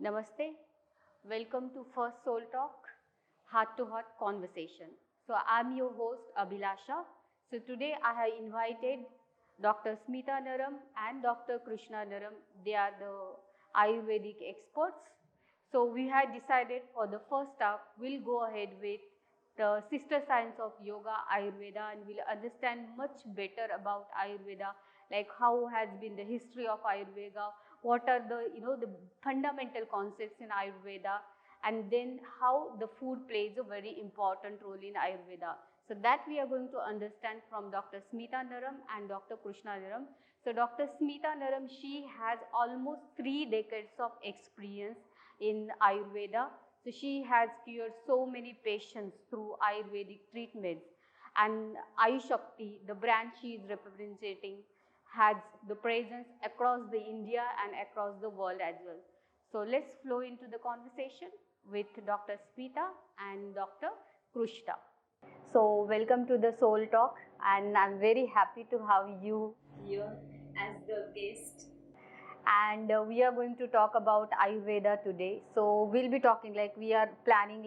Namaste. Welcome to First Soul Talk, Heart to Heart Conversation. So I'm your host Abhilasha. So today I have invited Dr. Smita Naram and Dr. Krushna Naram. They are the Ayurvedic experts. So we had decided for the first talk, we'll go ahead with the sister science of yoga, Ayurveda, and we'll understand much better about Ayurveda, like how has been the history of Ayurveda, what are the fundamental concepts in Ayurveda, and then how the food plays a very important role in Ayurveda. So that we are going to understand from Dr. Smita Naram and Dr. Krushna Naram. So Dr. Smita Naram, she has almost 3 decades of experience in Ayurveda. So she has cured so many patients through Ayurvedic treatments. And Ayushakti, the brand she is representing, has the presence across the India and across the world as well. So let's flow into the conversation with Dr. Smita and Dr. Krushna. So welcome to the Soul Talk, and I'm very happy to have you here as the guest. And we are going to talk about Ayurveda today. So we'll be talking, like we are planning,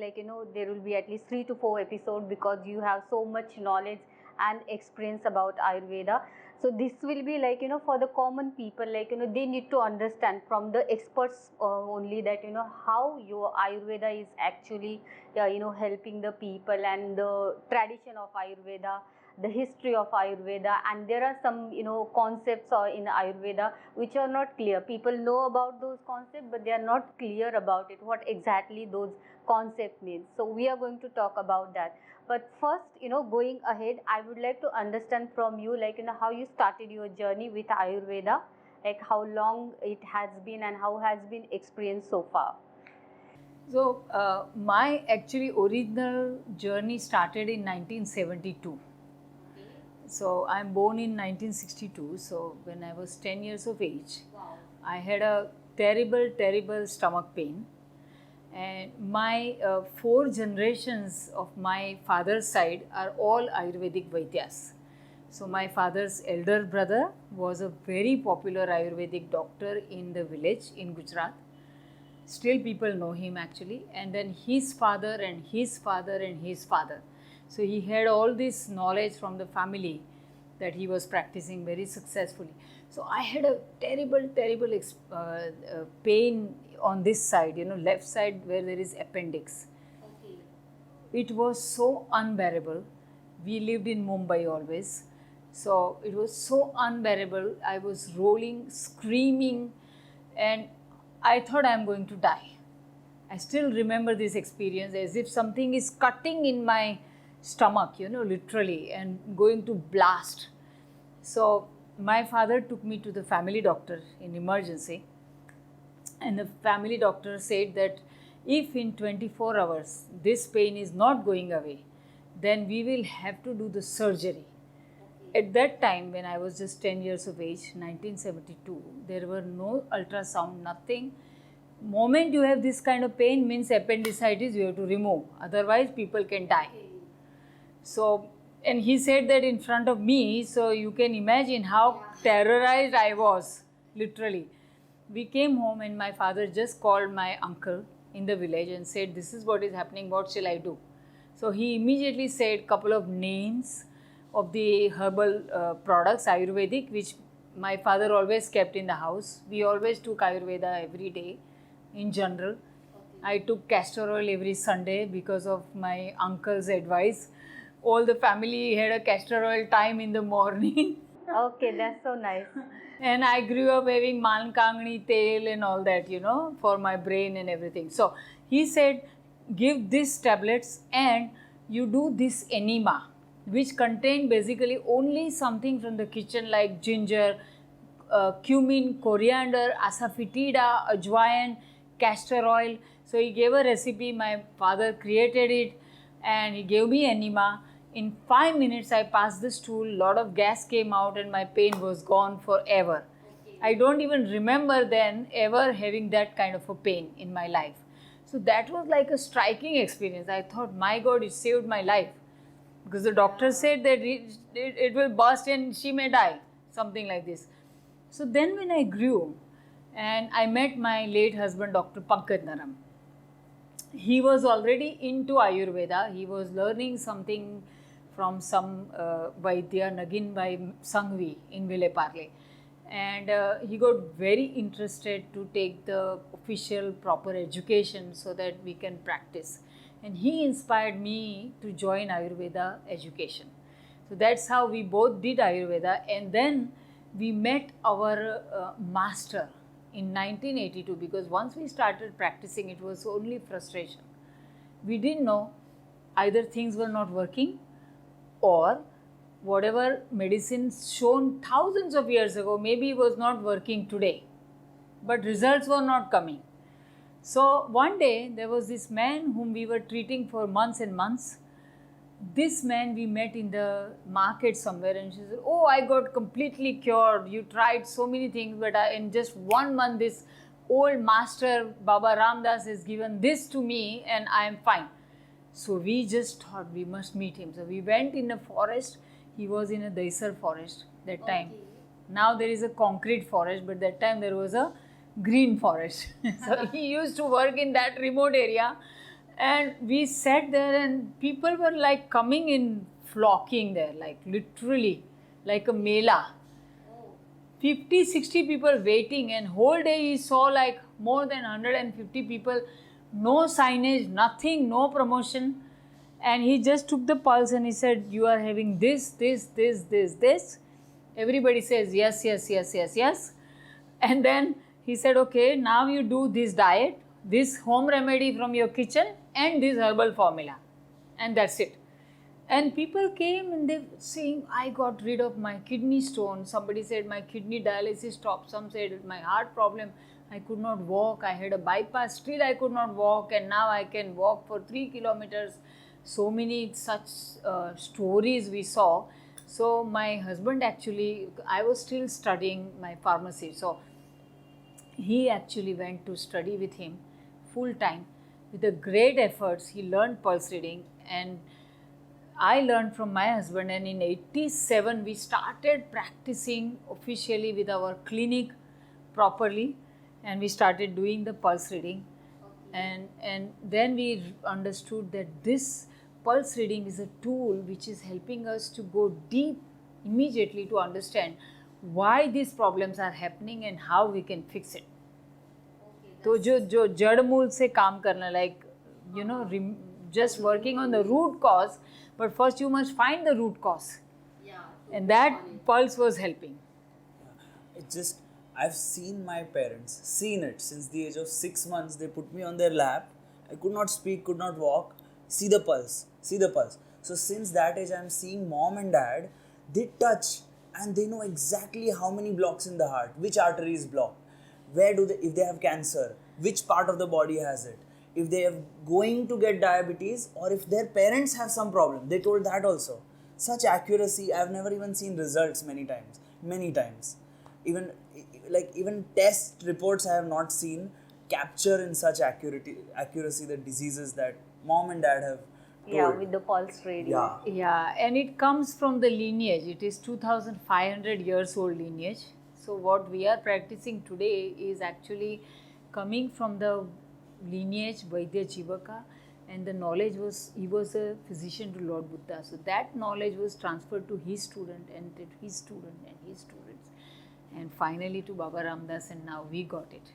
there will be at least 3 to 4 episodes because you have so much knowledge and experience about Ayurveda. So this will be for the common people, they need to understand from the experts only that how your Ayurveda is actually helping the people, and the tradition of Ayurveda, the history of Ayurveda. And there are some concepts in Ayurveda which are not clear. People know about those concepts, but they are not clear about it, what exactly those concepts mean. So we are going to talk about that. But first, going ahead, I would like to understand from you, how you started your journey with Ayurveda, like how long it has been and how has been experienced so far. So, my actually original journey started in 1972. So, I'm born in 1962. So, when I was 10 years of age, I had a terrible stomach pain. And my 4 generations of my father's side are all Ayurvedic Vaidyas. So my father's elder brother was a very popular Ayurvedic doctor in the village in Gujarat. Still people know him actually. And then his father and his father and his father. So he had all this knowledge from the family that he was practicing very successfully. So I had a terrible pain on this side, left side where there is appendix. Okay. It was so unbearable. We lived in Mumbai always. So it was so unbearable. I was rolling, screaming, and I thought I'm going to die. I still remember this experience as if something is cutting in my stomach, literally, and going to blast. So my father took me to the family doctor in emergency, and the family doctor said that if in 24 hours this pain is not going away, then we will have to do the surgery. At that time, when I was just 10 years of age, 1972, there were no ultrasound, nothing. Moment you have this kind of pain means appendicitis you have to remove, otherwise people can die. So, and he said that in front of me, so you can imagine how terrorized I was, literally. We came home and my father just called my uncle in the village and said, this is what is happening, what shall I do? So he immediately said couple of names of the herbal products, Ayurvedic, which my father always kept in the house. We always took Ayurveda every day in general. Okay. I took castor oil every Sunday because of my uncle's advice. All the family had a castor oil time in the morning. Okay, that's so nice. And I grew up having mankangni tel and all that, for my brain and everything. So he said, give these tablets and you do this enema, which contain basically only something from the kitchen like ginger, cumin, coriander, asafoetida, ajwain, castor oil. So he gave a recipe, my father created it, and he gave me enema. In 5 minutes, I passed the stool, lot of gas came out and my pain was gone forever. Okay. I don't even remember then ever having that kind of a pain in my life. So that was like a striking experience. I thought, my God, it saved my life. Because the doctor said that it will burst and she may die, something like this. So then when I grew, and I met my late husband, Dr. Pankaj Naram. He was already into Ayurveda. He was learning something from some Vaidya Nagin by Sangvi in Vile Parle. And he got very interested to take the official proper education so that we can practice. And he inspired me to join Ayurveda education. So that's how we both did Ayurveda, and then we met our master in 1982, because once we started practicing, it was only frustration. We didn't know either things were not working or whatever medicines shown thousands of years ago maybe was not working today, but results were not coming. So one day there was this man whom we were treating for months and months. This man we met in the market somewhere, and she said, "Oh, I got completely cured. You tried so many things, but in just 1 month this old master Baba Ramdass has given this to me and I am fine." So we just thought we must meet him. So we went in a forest. He was in a Daisar forest that time. Now there is a concrete forest, but that time there was a green forest. So he used to work in that remote area. And we sat there and people were like coming in, flocking there, like literally, like a mela. 50, 60 people waiting, and whole day he saw like more than 150 people, no signage, nothing, no promotion. And he just took the pulse and he said, "You are having this, this, this, this, this." Everybody says yes, yes, yes, yes, yes. And then he said, "Okay, now you do this diet, this home remedy from your kitchen, and this herbal formula." And that's it. And people came and they were saying, "I got rid of my kidney stone." Somebody said my kidney dialysis stopped. Some said my heart problem, I could not walk. I had a bypass, still I could not walk, and now I can walk for 3 kilometers. So many such stories we saw. So my husband actually, I was still studying my pharmacy. So he actually went to study with him full time. With the great efforts, he learned pulse reading, and I learned from my husband. And in 87, we started practicing officially with our clinic properly, and we started doing the pulse reading. And then we understood that this pulse reading is a tool which is helping us to go deep immediately to understand why these problems are happening and how we can fix it. तो जो जड़ मूल से काम करना, like just working on the root cause, but first you must find the root cause, and that pulse was helping. It's just, I've seen my parents, seen it since the age of 6 months. They put me on their lap. I could not speak, could not walk. See the pulse, see the pulse. So since that age, I'm seeing mom and dad. They touch and they know exactly how many blocks in the heart, which artery is blocked, where do they, if they have cancer, which part of the body has it, if they are going to get diabetes, or if their parents have some problem. They told that also. Such accuracy, I've never even seen results many times. Even test reports I have not seen capture in such accuracy the diseases that mom and dad have told. Yeah, with the pulse reading. Yeah, and it comes from the lineage. It is 2500 years old lineage. So what we are practicing today is actually coming from the lineage Vaidya Jeevaka, and the knowledge was, he was a physician to Lord Buddha. So that knowledge was transferred to his student and to his student and his students, and finally to Baba Ramdass, and now we got it.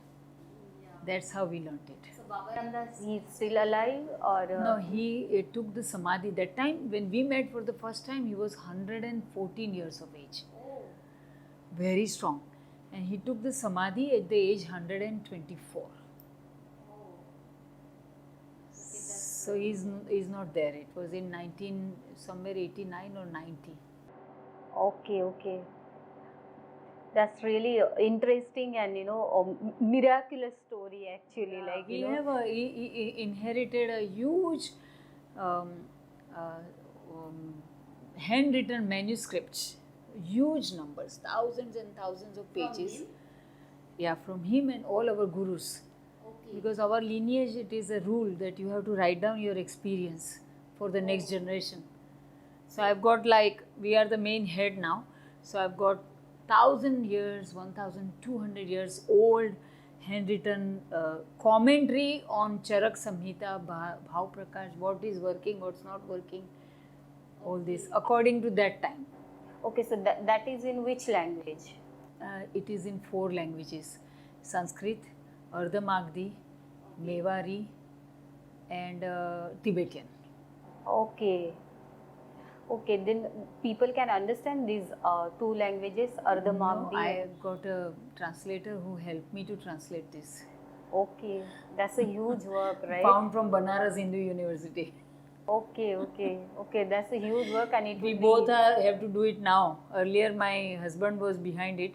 That's how we learnt it. So Baba Ramdass, he is still alive, or? No, he took the samadhi. That time when we met for the first time, he was 114 years of age. Very strong. And he took the samadhi at the age 124. So he's not there. It was in 89 or 90. Okay. That's really interesting and a miraculous story actually. Yeah, like we have he inherited a huge handwritten manuscripts, huge numbers, thousands and thousands of pages. From him? Yeah, from him and all our gurus. Because our lineage, it is a rule that you have to write down your experience for the next generation. So I've got, like, we are the main head now. So I've got 1000 years, 1200 years old handwritten commentary on Charak Samhita, Bhav Prakash, what is working, what's not working, all this according to that time. Okay, so that is in which language? It is in 4 languages: Sanskrit, Ardhamagdi, Mewari, and Tibetan. Okay. Okay, then people can understand these 2 languages, Ardhamagdi. No, I got a translator who helped me to translate this. Okay, that's a huge work, right? Found from Banaras Hindu University. Okay, that's a huge work, and We both have to do it now. Earlier, my husband was behind it,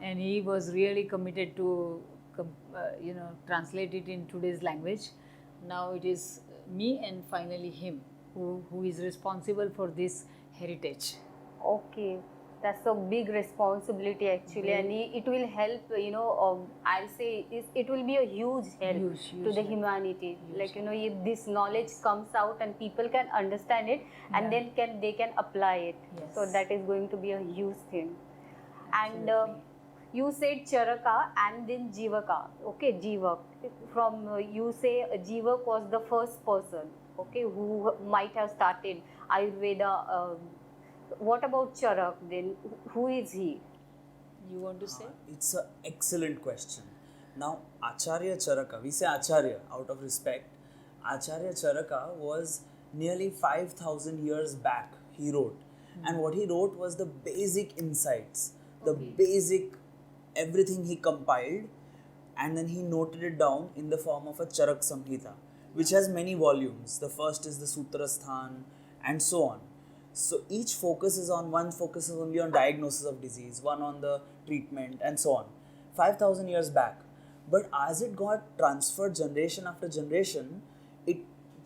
and he was really committed to, translate it in today's language. Now it is me and finally him who is responsible for this heritage. Okay, that's a big responsibility actually, and it will help. I'll say it will be a huge help Huge to the help. humanity. Huge Like if this knowledge comes out and people can understand it, and then they can apply it. Yes. So that is going to be a huge thing. And Absolutely. you said Charaka and then Jivaka. Okay, Jivak. From you say Jivak was the first person. Okay, who might have started Ayurveda. What about Charak then? Who is he? You want to say? It's an excellent question. Now, Acharya Charaka, we say Acharya out of respect. Acharya Charaka was nearly 5,000 years back, he wrote. And what he wrote was the basic insights, the basic everything he compiled, and then he noted it down in the form of a Charak Samhita, which has many volumes. The first is the Sutrasthan, and so on. So each focuses only on diagnosis of disease, one on the treatment, and so on. 5,000 years back. But as it got transferred generation after generation,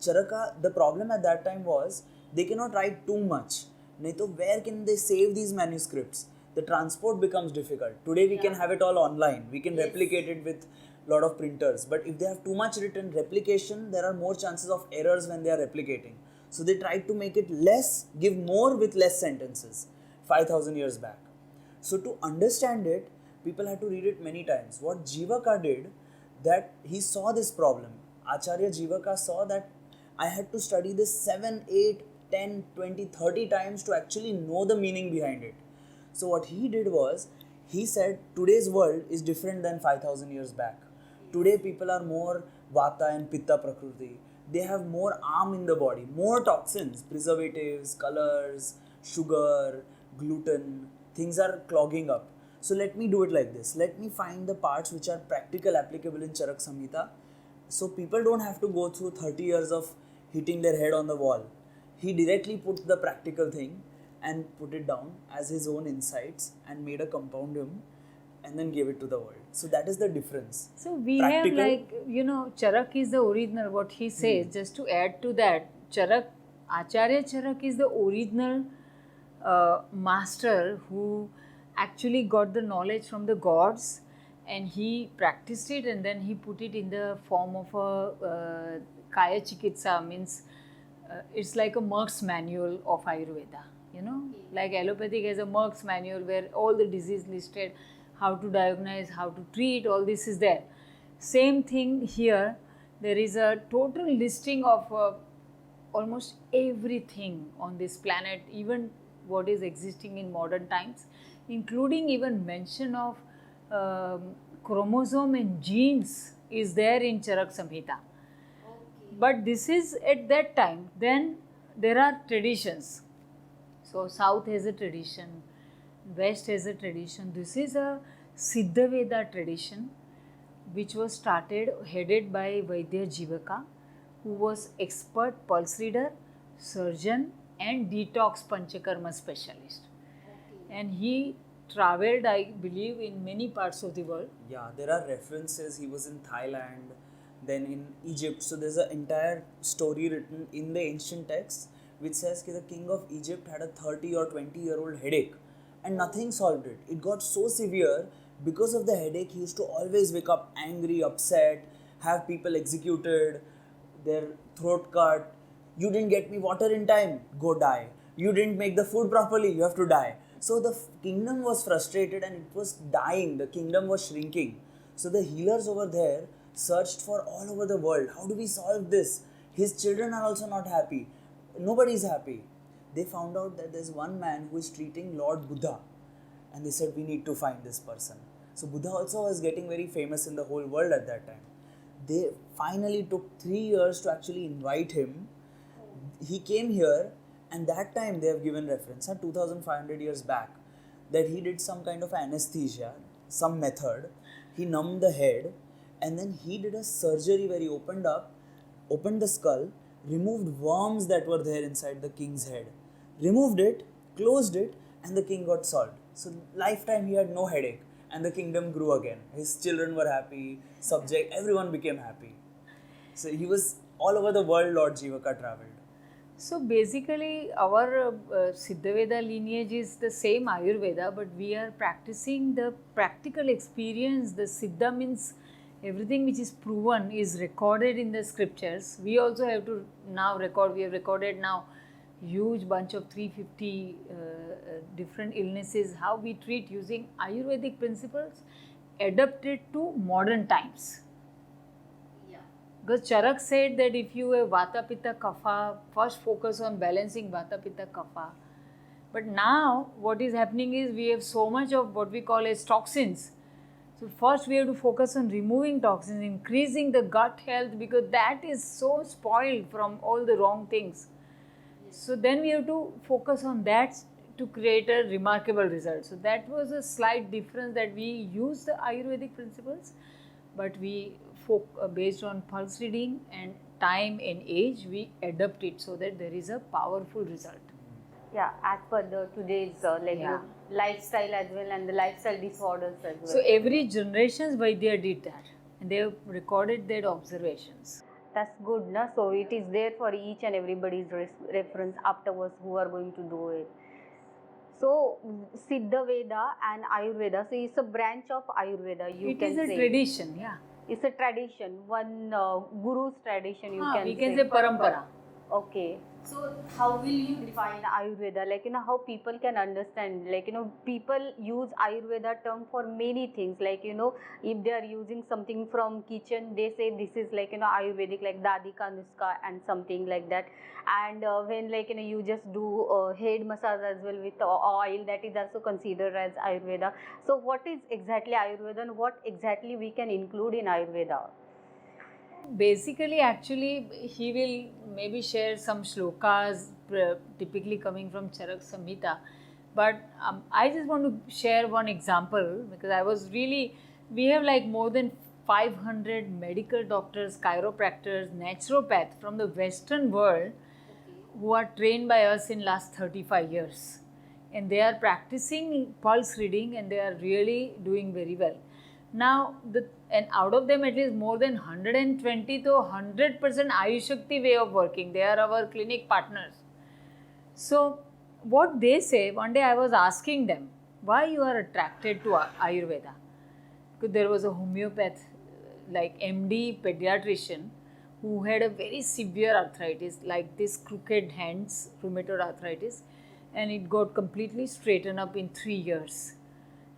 Charaka, the problem at that time was they cannot write too much. Naito, where can they save these manuscripts? The transport becomes difficult. Today we can have it all online. We can replicate it with a lot of printers. But if they have too much written replication, there are more chances of errors when they are replicating. So they tried to make it less, give more with less sentences 5,000 years back. So to understand it, people had to read it many times. What Jeevaka did, that he saw this problem. Acharya Jeevaka saw that I had to study this 7, 8, 10, 20, 30 times to actually know the meaning behind it. So what he did was, he said today's world is different than 5,000 years back. Today people are more Vata and Pitta Prakriti. They have more arm in the body, more toxins, preservatives, colors, sugar, gluten, things are clogging up. So let me do it like this. Let me find the parts which are practical, applicable in Charak Samhita. So people don't have to go through 30 years of hitting their head on the wall. He directly put the practical thing and put it down as his own insights and made a compendium and then gave it to the world. So that is the difference. So we Practical. have Charak is the original, what he says. Just to add to that, Acharya Charak is the original master who actually got the knowledge from the gods, and he practiced it, and then he put it in the form of a Kaya Chikitsa, means it's like a Merck's manual of Ayurveda. Like allopathic has a Merck's manual where all the disease listed, how to diagnose, how to treat, all this is there. Same thing here, there is a total listing of almost everything on this planet, even what is existing in modern times, including even mention of chromosome and genes is there in Charak Samhita. But this is at that time. Then there are traditions. So South has a tradition, West has a tradition. This is a Sidhha Veda tradition which was headed by Vaidya Jeevaka, who was expert pulse reader, surgeon and detox panchakarma specialist. And he travelled, I believe, in many parts of the world. Yeah, there are references. He was in Thailand, then in Egypt. So there's an entire story written in the ancient texts which says that the king of Egypt had a 30 or 20-year-old headache and nothing solved it. It got so severe because of the headache. He used to always wake up angry, upset, have people executed, their throat cut. You didn't get me water in time, go die. You didn't make the food properly, you have to die. So the kingdom was frustrated and it was dying. The kingdom was shrinking. So the healers over there searched for all over the world. How do we solve this? His children are also not happy. Nobody is happy. They found out that there's one man who is treating Lord Buddha. And they said, we need to find this person. So Buddha also was getting very famous in the whole world at that time. They finally took 3 years to actually invite him. He came here, and that time they have given reference, 2500 years back, that he did some kind of anesthesia, some method. He numbed the head, and then he did a surgery where he opened the skull, removed worms that were there inside the king's head, removed it, closed it, and the king got solved. So lifetime he had no headache, and the kingdom grew again. His children were happy, everyone became happy. So he was all over the world. Lord Jeevaka traveled. So basically our Sidhha Veda lineage is the same Ayurveda, but we are practicing the practical experience. The Siddha means everything which is proven is recorded in the scriptures. We also have to now record. We have recorded now huge bunch of 350 different illnesses, how we treat using Ayurvedic principles adapted to modern times. Yeah. Because Charak said that if you have Vata, Pitta, Kapha, first focus on balancing Vata, Pitta, Kapha. But now what is happening is we have so much of what we call as toxins. So first we have to focus on removing toxins, increasing the gut health, because that is so spoiled from all the wrong things. So then we have to focus on that to create a remarkable result. So that was a slight difference, that we use the Ayurvedic principles, but we based on pulse reading and time and age, we adapt it so that there is a powerful result. Yeah, as per the today's lifestyle as well, and the lifestyle disorders as well. So every generation's Vaidya did that, and they have recorded their observations. That's good, na? So it is there for each and everybody's reference afterwards who are going to do it. So Sidhha Veda and Ayurveda, so it's a branch of Ayurveda, It is a tradition, yeah. It's a tradition, one guru's tradition, we can say parampara. Okay. So how will you define Ayurveda? Like, how people can understand, like, people use Ayurveda term for many things. Like, if they are using something from kitchen, they say this is like, Ayurvedic, like Dadi Ka Nuska and something like that. And when like, you just do head massage as well with oil, that is also considered as Ayurveda. So what is exactly Ayurveda, and what exactly we can include in Ayurveda? Basically, actually, he will maybe share some shlokas typically coming from Charak Samhita. But I just want to share one example, because we have like more than 500 medical doctors, chiropractors, naturopaths from the Western world who are trained by us in last 35 years. And they are practicing pulse reading, and they are really doing very well. Now, and out of them, at least more than 120 to 100% Ayushakti way of working. They are our clinic partners. So, what they say, one day I was asking them, why you are attracted to Ayurveda? Because there was a homeopath, like MD pediatrician, who had a very severe arthritis, like this crooked hands, rheumatoid arthritis, and it got completely straightened up in 3 years.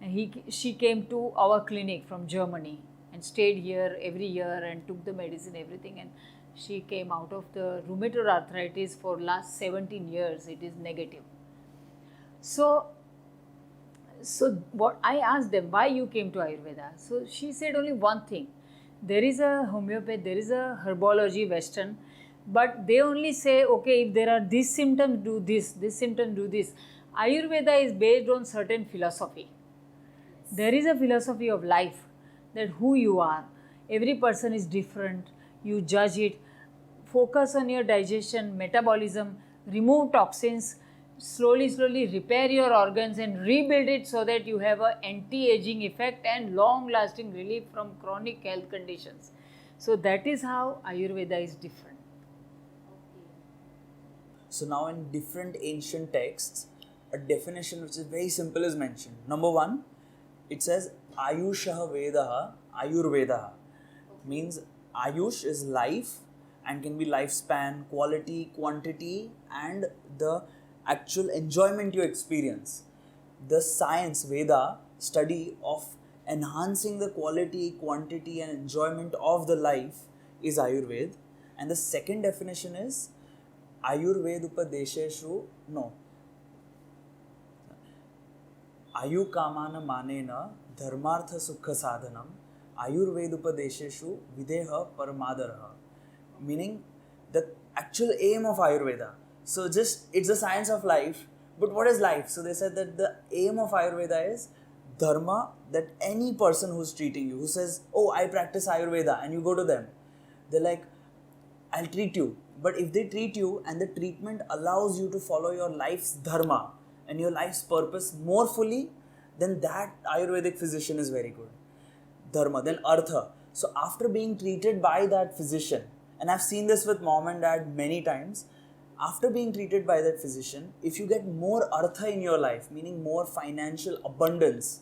And she came to our clinic from Germany and stayed here every year and took the medicine, everything, and she came out of the rheumatoid arthritis for last 17 years. It is negative. So what I asked them, why you came to Ayurveda? So she said only one thing. There is a homeopathy, there is a herbology, Western, but they only say, okay, if there are these symptoms, do this symptom, do this. Ayurveda is based on certain philosophy. There is a philosophy of life, that who you are. Every person is different. You judge it. Focus on your digestion, metabolism, remove toxins, slowly repair your organs and rebuild it so that you have an anti-aging effect and long-lasting relief from chronic health conditions. So that is how Ayurveda is different. So now in different ancient texts, a definition which is very simple is mentioned. Number 1, it says Ayusha Veda, Ayurveda. Means Ayush is life and can be lifespan, quality, quantity, and the actual enjoyment you experience. The science, Veda, study of enhancing the quality, quantity and enjoyment of the life is Ayurveda. And the second definition is Ayurvedupadesheshu, no. Ayu kamana manena dharmartha sukha sadhanam Ayurvedupadesheshu videha paramadaraha. Meaning the actual aim of Ayurveda. So just, it's the science of life. But what is life? So they said that the aim of Ayurveda is dharma, that any person who's treating you, who says, oh, I practice Ayurveda, and you go to them, they're like, I'll treat you. But if they treat you and the treatment allows you to follow your life's dharma and your life's purpose more fully, then that Ayurvedic physician is very good. Dharma, then artha. So after being treated by that physician, and I've seen this with mom and dad many times, after being treated by that physician, if you get more artha in your life, meaning more financial abundance,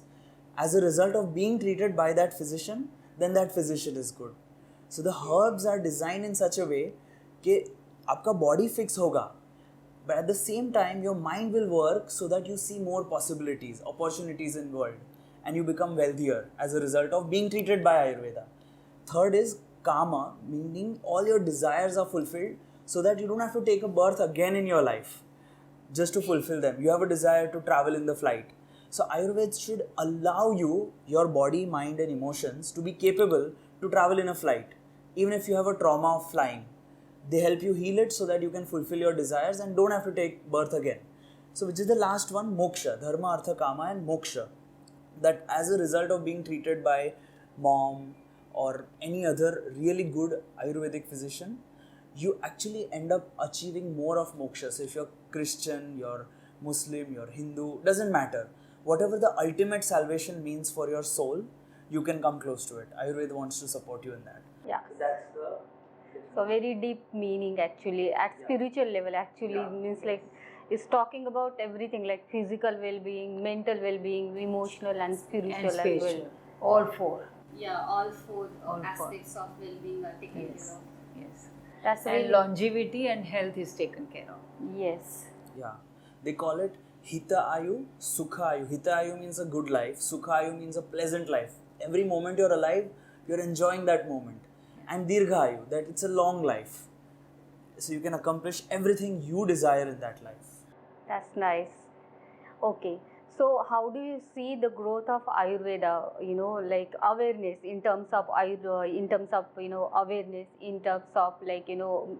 as a result of being treated by that physician, then that physician is good. So the herbs are designed in such a way that आपका body fix होगा, but at the same time your mind will work so that you see more possibilities, opportunities in the world, and you become wealthier as a result of being treated by Ayurveda. Third is kama, meaning all your desires are fulfilled so that you don't have to take a birth again in your life just to fulfill them. You have a desire to travel in the flight. So Ayurveda should allow you, your body, mind and emotions to be capable to travel in a flight. Even if you have a trauma of flying, they help you heal it so that you can fulfill your desires and don't have to take birth again. So which is the last one? Moksha, dharma, artha, kama and moksha. That as a result of being treated by mom or any other really good Ayurvedic physician, you actually end up achieving more of moksha. So if you're Christian, you're Muslim, you're Hindu, doesn't matter. Whatever the ultimate salvation means for your soul, you can come close to it. Ayurveda wants to support you in that. Yeah. So that's the... So very deep meaning actually at spiritual level actually means like it's talking about everything like physical well-being, mental well-being, emotional and spiritual as well. All four. Yeah, all four aspects of well-being are taken care of. Yes. That's And really longevity and health is taken care of. yes. Yeah. They call it Hita Ayu, Sukha Ayu. Hita Ayu means a good life. Sukha Ayu means a pleasant life. Every moment you're alive, you're enjoying that moment. And Dirgha Ayu, that it's a long life. So you can accomplish everything you desire in that life. That's nice. Okay. So how do you see the growth of Ayurveda, like awareness in terms of awareness in terms of like,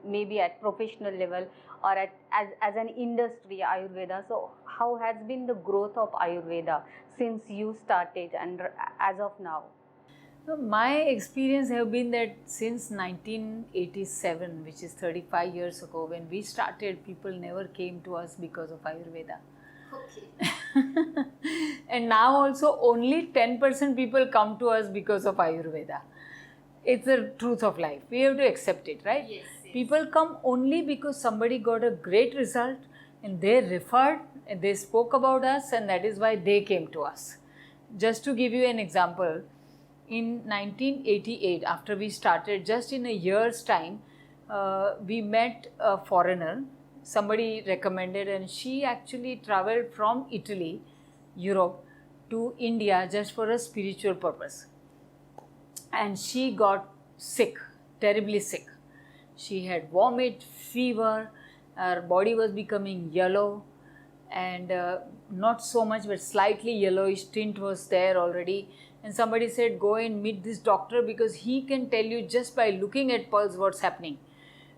maybe at professional level or as an industry Ayurveda. So how has been the growth of Ayurveda since you started and as of now? So my experience have been that since 1987, which is 35 years ago, when we started, people never came to us because of Ayurveda. Okay. And now also only 10% people come to us because of Ayurveda. It's the truth of life. We have to accept it, right? Yes. People come only because somebody got a great result and they referred and they spoke about us, and that is why they came to us. Just to give you an example, in 1988, after we started, just in a year's time, we met a foreigner. Somebody recommended, and she actually traveled from Italy, Europe, to India just for a spiritual purpose. And she got sick, terribly sick. She had vomit, fever, her body was becoming yellow, and not so much, but slightly yellowish tint was there already. And somebody said, go and meet this doctor because he can tell you just by looking at pulse what's happening.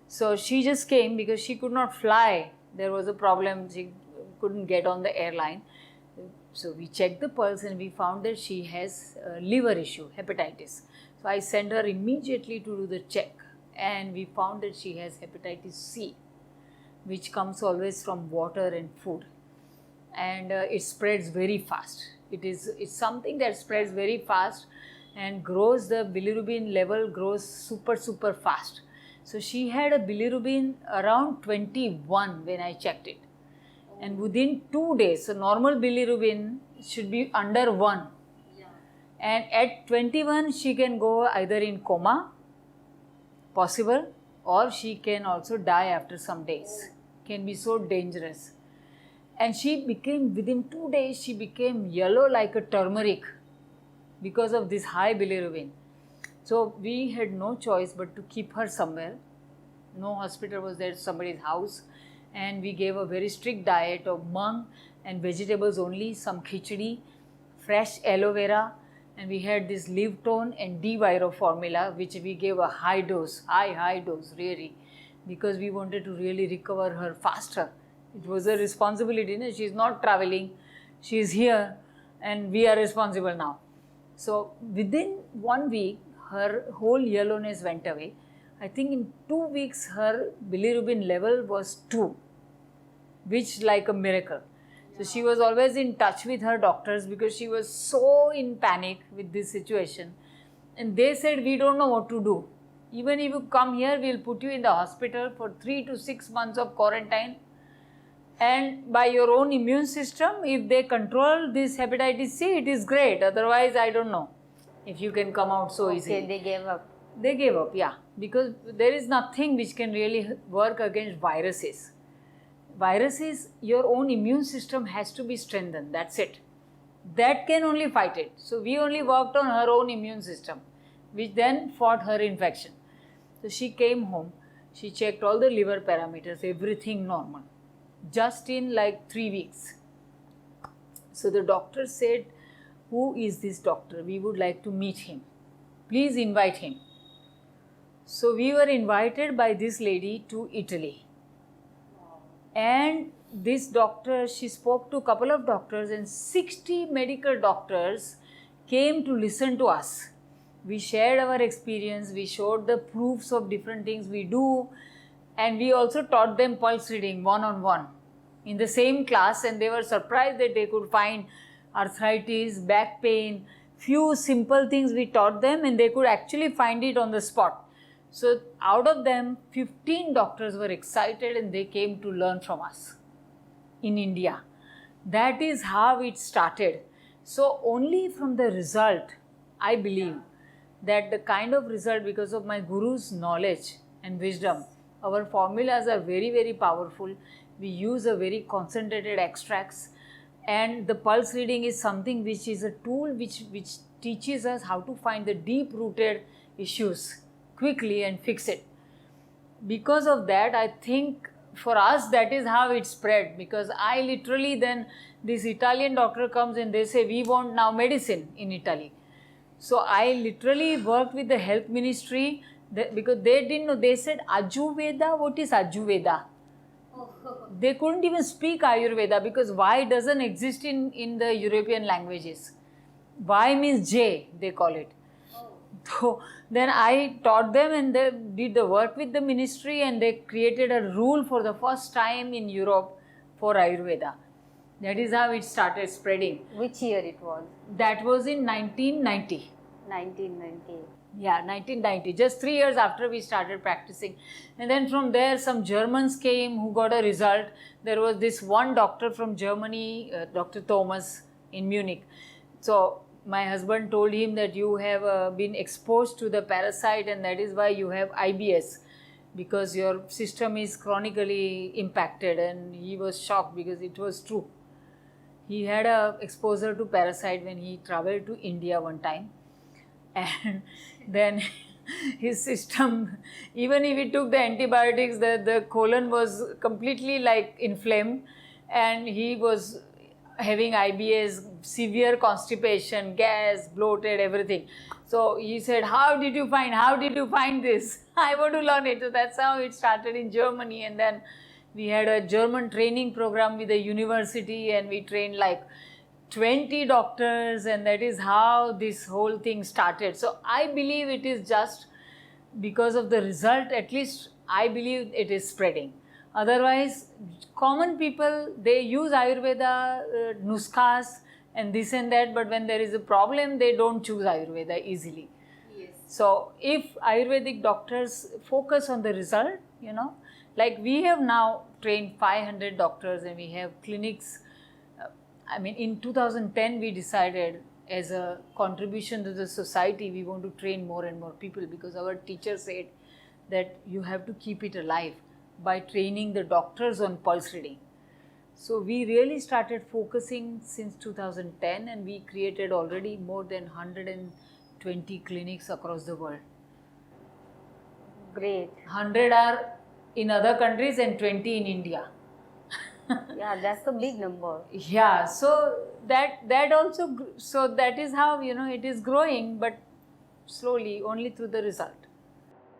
So she just came because she could not fly. There was a problem, she couldn't get on the airline. So we checked the pulse and we found that she has a liver issue, hepatitis. So I sent her immediately to do the check, and we found that she has hepatitis C, which comes always from water and food. And it spreads very fast. It's something that spreads very fast and grows, the bilirubin level grows super fast. So she had a bilirubin around 21 when I checked it. And within 2 days, so normal bilirubin should be under 1. Yeah. And at 21, she can go either in coma, possible, or she can also die after some days. Can be so dangerous. And she became, within 2 days, she became yellow like a turmeric. because of this high bilirubin. So we had no choice but to keep her somewhere. No hospital was there, somebody's house, and we gave a very strict diet of mung and vegetables only, some khichdi, fresh aloe vera, and we had this live tone and D-Viro formula, which we gave a high dose really, because we wanted to really recover her faster. It was a responsibility. No? She's not traveling, she's here, and we are responsible now. So within 1 week, her whole yellowness went away. I think in 2 weeks, her bilirubin level was 2, which like a miracle. So she was always in touch with her doctors because she was so in panic with this situation. And they said, we don't know what to do. Even if you come here, we'll put you in the hospital for 3 to 6 months of quarantine. And by your own immune system, if they control this hepatitis C, it is great. Otherwise, I don't know if you can come out so easily. Okay, they gave up. They gave up, yeah. Because there is nothing which can really work against viruses. Viruses, your own immune system has to be strengthened. That's it. That can only fight it. So we only worked on her own immune system, which then fought her infection. So she came home. She checked all the liver parameters, everything normal. Just in like 3 weeks. So the doctor said, who is this doctor? We would like to meet him. Please invite him. So we were invited by this lady to Italy. And this doctor, she spoke to a couple of doctors, and 60 medical doctors came to listen to us. We shared our experience, we showed the proofs of different things we do, and we also taught them pulse reading one-on-one in the same class, and they were surprised that they could find arthritis, back pain, few simple things we taught them, and they could actually find it on the spot. So out of them, 15 doctors were excited and they came to learn from us in India. That is how it started. So only from the result, I believe that the kind of result, because of my guru's knowledge and wisdom, our formulas are very, very powerful. We use a very concentrated extracts, and the pulse reading is something which is a tool which teaches us how to find the deep-rooted issues quickly and fix it. Because of that, I think for us that is how it spread, because I literally then, this Italian doctor comes and they say, we want now medicine in Italy. So I literally worked with the health ministry because they didn't know. They said, Ayurveda, what is Ayurveda? They couldn't even speak Ayurveda because Y doesn't exist in the European languages. Y means J, they call it. So then I taught them, and they did the work with the ministry, and they created a rule for the first time in Europe for Ayurveda. That is how it started spreading. Which year it was? That was in 1990. 1990. Yeah, 1990, just 3 years after we started practicing. And then from there, some Germans came who got a result. There was this one doctor from Germany, Dr. Thomas in Munich. So my husband told him that you have been exposed to the parasite, and that is why you have IBS, because your system is chronically impacted. And he was shocked because it was true. He had a exposure to parasite when he traveled to India one time. And then his system, even if he took the antibiotics, the colon was completely like inflamed, and he was having IBS, severe constipation, gas, bloated, everything. So he said, how did you find this? I want to learn it. So that's how it started in Germany. And then we had a German training program with the university, and we trained like 20 doctors, and that is how this whole thing started. So I believe it is just because of the result, at least I believe it is spreading. Otherwise, common people, they use Ayurveda nuskas and this and that, but when there is a problem, they don't choose Ayurveda easily. Yes. So if Ayurvedic doctors focus on the result, like we have now trained 500 doctors, and we have clinics. In 2010, we decided as a contribution to the society, we want to train more and more people, because our teacher said that you have to keep it alive by training the doctors on pulse reading. So we really started focusing since 2010, and we created already more than 120 clinics across the world. Great. 100 are in other countries and 20 in India. Yeah, that's a big number. Yeah, so that also, so that is how, you know, it is growing, but slowly, only through the result.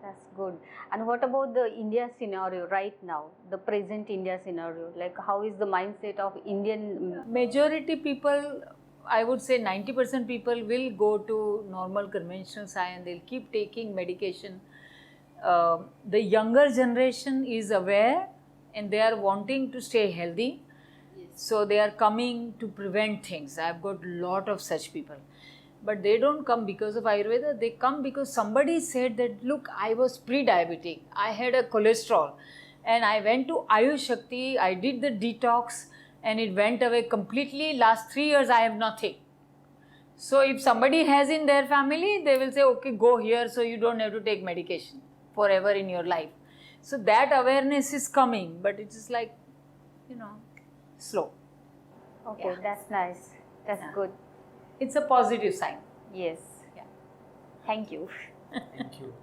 That's good. And what about the India scenario right now, the present India scenario? Like, how is the mindset of Indian? Majority people, I would say 90% people will go to normal conventional science, they'll keep taking medication. The younger generation is aware and they are wanting to stay healthy. So they are coming to prevent things. I've got a lot of such people. But they don't come because of Ayurveda, they come because somebody said that, look, I was pre-diabetic, I had a cholesterol, and I went to Ayushakti, I did the detox, and it went away completely. Last 3 years, I have nothing. So if somebody has in their family, they will say, okay, go here so you don't have to take medication forever in your life. So that awareness is coming, but it is like, you know, slow. Okay, Yeah. that's nice. That's good. It's a positive sign. Yes. Yeah. Thank you. Thank you.